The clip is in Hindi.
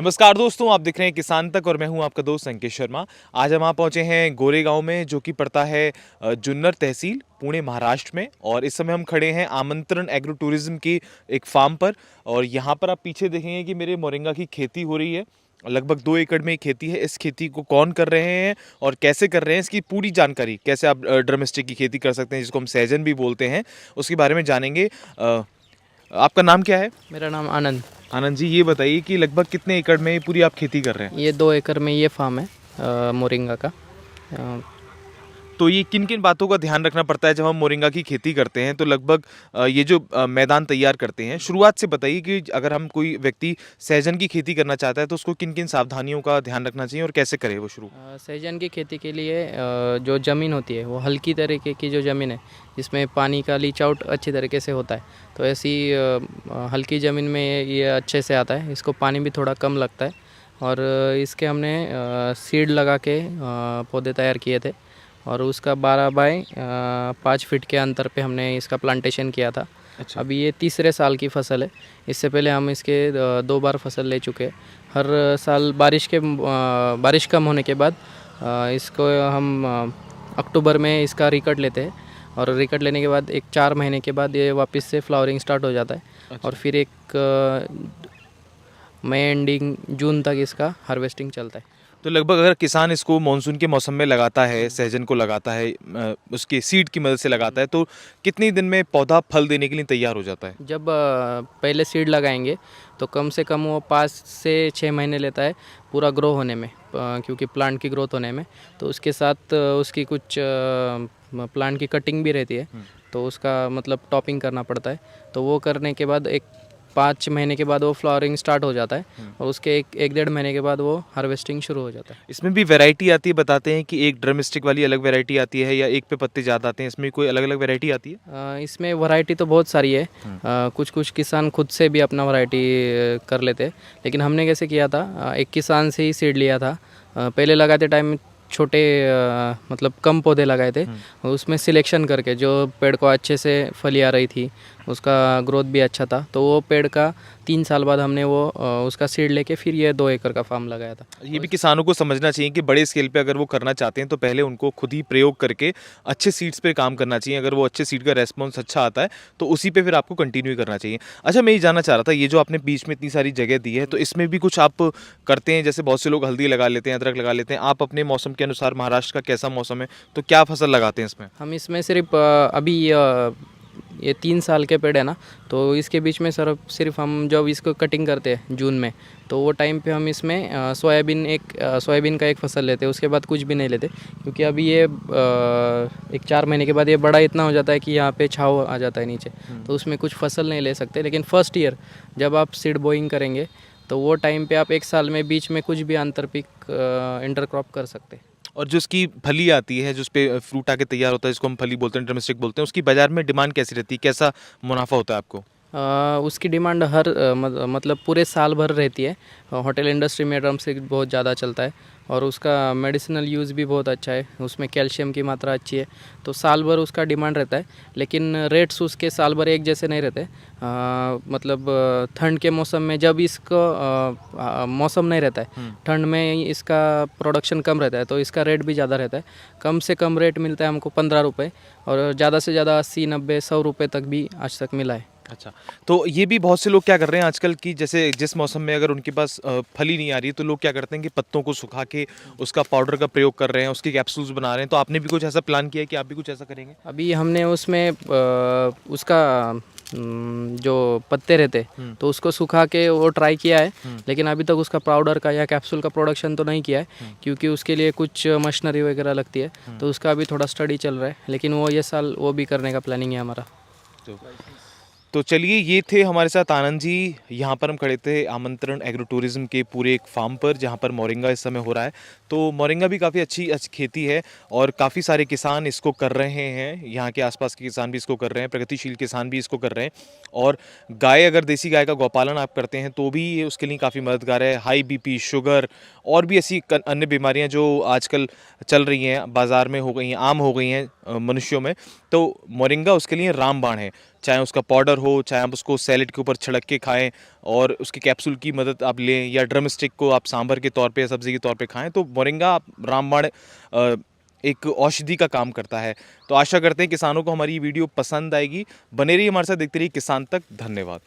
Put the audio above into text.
नमस्कार दोस्तों, आप दिख रहे हैं किसान तक और मैं हूं आपका दोस्त अंकित शर्मा। आज हम वहाँ पहुंचे हैं गोरेगांव में, जो कि पड़ता है जुन्नर तहसील, पुणे महाराष्ट्र में। और इस समय हम खड़े हैं आमंत्रण एग्रो टूरिज्म की एक फार्म पर। और यहाँ पर आप पीछे देखेंगे कि मेरे मोरिंगा की खेती हो रही है। लगभग 2 एकड़ में खेती है। इस खेती को कौन कर रहे हैं और कैसे कर रहे हैं, इसकी पूरी जानकारी, कैसे आप ड्रमस्टिक की खेती कर सकते हैं जिसको हम सहजन भी बोलते हैं, उसके बारे में जानेंगे। आपका नाम क्या है? मेरा नाम आनंद। आनंद जी, ये बताइए कि लगभग कितने एकड़ में पूरी आप खेती कर रहे हैं? ये 2 एकड़ में ये फार्म है मोरिंगा का। तो ये किन किन बातों का ध्यान रखना पड़ता है जब हम मोरिंगा की खेती करते हैं? तो लगभग ये जो मैदान तैयार करते हैं, शुरुआत से बताइए कि अगर हम कोई व्यक्ति सहजन की खेती करना चाहता है तो उसको किन किन सावधानियों का ध्यान रखना चाहिए और कैसे करे वो शुरू? सहजन की खेती के लिए जो ज़मीन होती है वो हल्की तरीके की जो ज़मीन है, जिसमें पानी का लीच आउट अच्छी तरीके से होता है, तो ऐसी हल्की ज़मीन में ये अच्छे से आता है। इसको पानी भी थोड़ा कम लगता है। और इसके हमने सीड लगा के पौधे तैयार किए थे, और उसका 12 बाय 5 फीट के अंतर पे हमने इसका प्लांटेशन किया था। अच्छा। अभी ये तीसरे साल की फसल है। इससे पहले हम इसके 2 बार फसल ले चुके हैं। हर साल बारिश कम होने के बाद इसको हम अक्टूबर में इसका रिकट लेते हैं, और रिकट लेने के बाद एक 4 महीने के बाद ये वापस से फ्लावरिंग स्टार्ट हो जाता है। अच्छा। और फिर एक मई एंडिंग जून तक इसका हार्वेस्टिंग चलता है। तो लगभग अगर किसान इसको मानसून के मौसम में लगाता है, सहजन को लगाता है, उसके सीड की मदद से लगाता है, तो कितने दिन में पौधा फल देने के लिए तैयार हो जाता है? जब पहले सीड लगाएंगे तो कम से कम वो 5 से 6 महीने लेता है पूरा ग्रो होने में, क्योंकि प्लांट की ग्रोथ होने में। तो उसके साथ उसकी कुछ प्लांट की कटिंग भी रहती है, तो उसका मतलब टॉपिंग करना पड़ता है। तो वो करने के बाद एक 5 महीने के बाद वो फ्लावरिंग स्टार्ट हो जाता है, और उसके एक 1.5 महीने के बाद वो हार्वेस्टिंग शुरू हो जाता है। इसमें भी वैरायटी आती है, बताते हैं कि एक ड्रम स्टिक वाली अलग वैरायटी आती है या एक पे पत्ते ज़्यादा आते हैं, इसमें कोई अलग अलग वैरायटी आती है? इसमें वैरायटी तो बहुत सारी है। कुछ कुछ किसान खुद से भी अपना वैरायटी कर लेते हैं, लेकिन हमने कैसे किया था, एक किसान से ही सीड लिया था। पहले लगाते टाइम छोटे मतलब कम पौधे लगाए थे, उसमें सिलेक्शन करके जो पेड़ को अच्छे से फली आ रही थी, उसका ग्रोथ भी अच्छा था, तो वो पेड़ का 3 साल बाद हमने वो उसका सीड लेके फिर ये 2 एकड़ का फार्म लगाया था। ये भी किसानों को समझना चाहिए कि बड़े स्केल पे अगर वो करना चाहते हैं तो पहले उनको खुद ही प्रयोग करके अच्छे सीड्स पे काम करना चाहिए। अगर वो अच्छे सीड का रेस्पॉन्स अच्छा आता है तो उसी पे फिर आपको कंटिन्यू करना चाहिए। अच्छा, मैं ये जानना चाह रहा था, ये जो आपने बीच में इतनी सारी जगह दी है, तो इसमें भी कुछ आप करते हैं? जैसे बहुत से लोग हल्दी लगा लेते हैं, अदरक लगा लेते हैं, आप अपने मौसम के अनुसार, महाराष्ट्र का कैसा मौसम है, तो क्या फसल लगाते हैं इसमें? हम इसमें सिर्फ अभी ये 3 साल के पेड़ है ना, तो इसके बीच में सिर्फ हम जब इसको कटिंग करते हैं जून में, तो वो टाइम पे हम इसमें सोयाबीन का एक फसल लेते हैं। उसके बाद कुछ भी नहीं लेते, क्योंकि अभी ये एक 4 महीने के बाद ये बड़ा इतना हो जाता है कि यहाँ पे छाव आ जाता है नीचे, तो उसमें कुछ फसल नहीं ले सकते। लेकिन फर्स्ट ईयर जब आप सीड बोइंग करेंगे, तो वो टाइम पे आप 1 साल में बीच में कुछ भी आंतरपिक इंटरक्रॉप कर सकते हैं। और जो उसकी फली आती है, जो उस पे फ्रूट आके तैयार होता है, जिसको हम फली बोलते हैं, ड्रमस्टिक बोलते हैं, उसकी बाजार में डिमांड कैसी रहती है? कैसा मुनाफा होता है आपको? उसकी डिमांड हर मतलब पूरे साल भर रहती है। होटल इंडस्ट्री में ड्रमस्टिक बहुत ज़्यादा चलता है, और उसका मेडिसिनल यूज़ भी बहुत अच्छा है, उसमें कैल्शियम की मात्रा अच्छी है, तो साल भर उसका डिमांड रहता है। लेकिन रेट्स उसके साल भर एक जैसे नहीं रहते। मतलब ठंड के मौसम में जब इसको मौसम नहीं रहता है, ठंड में इसका प्रोडक्शन कम रहता है, तो इसका रेट भी ज़्यादा रहता है। कम से कम रेट मिलता है हमको 15 रुपये, और ज़्यादा से ज़्यादा 80, 90, 100 रुपये तक भी आज तक मिला है। अच्छा, तो ये भी बहुत से लोग क्या कर रहे हैं आजकल की, जैसे जिस मौसम में अगर उनके पास फली नहीं आ रही है तो लोग क्या करते हैं कि पत्तों को सुखा के उसका पाउडर का प्रयोग कर रहे हैं, उसके कैप्सूल्स बना रहे हैं। तो आपने भी कुछ ऐसा प्लान किया है कि आप भी कुछ ऐसा करेंगे? अभी हमने उसमें उसका जो पत्ते रहते, तो उसको सुखा के वो ट्राई किया है, लेकिन अभी तक उसका पाउडर का या कैप्सूल का प्रोडक्शन तो नहीं किया है, क्योंकि उसके लिए कुछ मशीनरी वगैरह लगती है, तो उसका अभी थोड़ा स्टडी चल रहा है। लेकिन वो ये साल वो भी करने का प्लानिंग है हमारा। तो चलिए, ये थे हमारे साथ आनंद जी। यहाँ पर हम खड़े थे आमंत्रण एग्रो टूरिज्म के पूरे एक फार्म पर, जहाँ पर मोरिंगा इस समय हो रहा है। तो मोरिंगा भी काफ़ी अच्छी खेती है और काफ़ी सारे किसान इसको कर रहे हैं। यहाँ के आसपास के किसान भी इसको कर रहे हैं, प्रगतिशील किसान भी इसको कर रहे हैं। और गाय, अगर देसी गाय का गौपालन आप करते हैं तो भी ये उसके लिए काफ़ी मददगार है। हाई बीपी, शुगर और भी ऐसी अन्य बीमारियाँ जो आजकल चल रही हैं, बाज़ार में हो गई हैं, आम हो गई हैं मनुष्यों में, तो मोरिंगा उसके लिए रामबाण है। चाहे उसका पाउडर हो, चाहे आप उसको सैलेड के ऊपर छिड़क के खाएं और उसके कैप्सूल की मदद आप लें, या ड्रम स्टिक को आप सांभर के तौर पे या सब्जी के तौर पे खाएं, तो मोरिंगा रामबाण एक औषधि का काम करता है। तो आशा करते हैं किसानों को हमारी ये वीडियो पसंद आएगी। बने रहिए हमारे साथ, देखते रहिए किसान तक। धन्यवाद।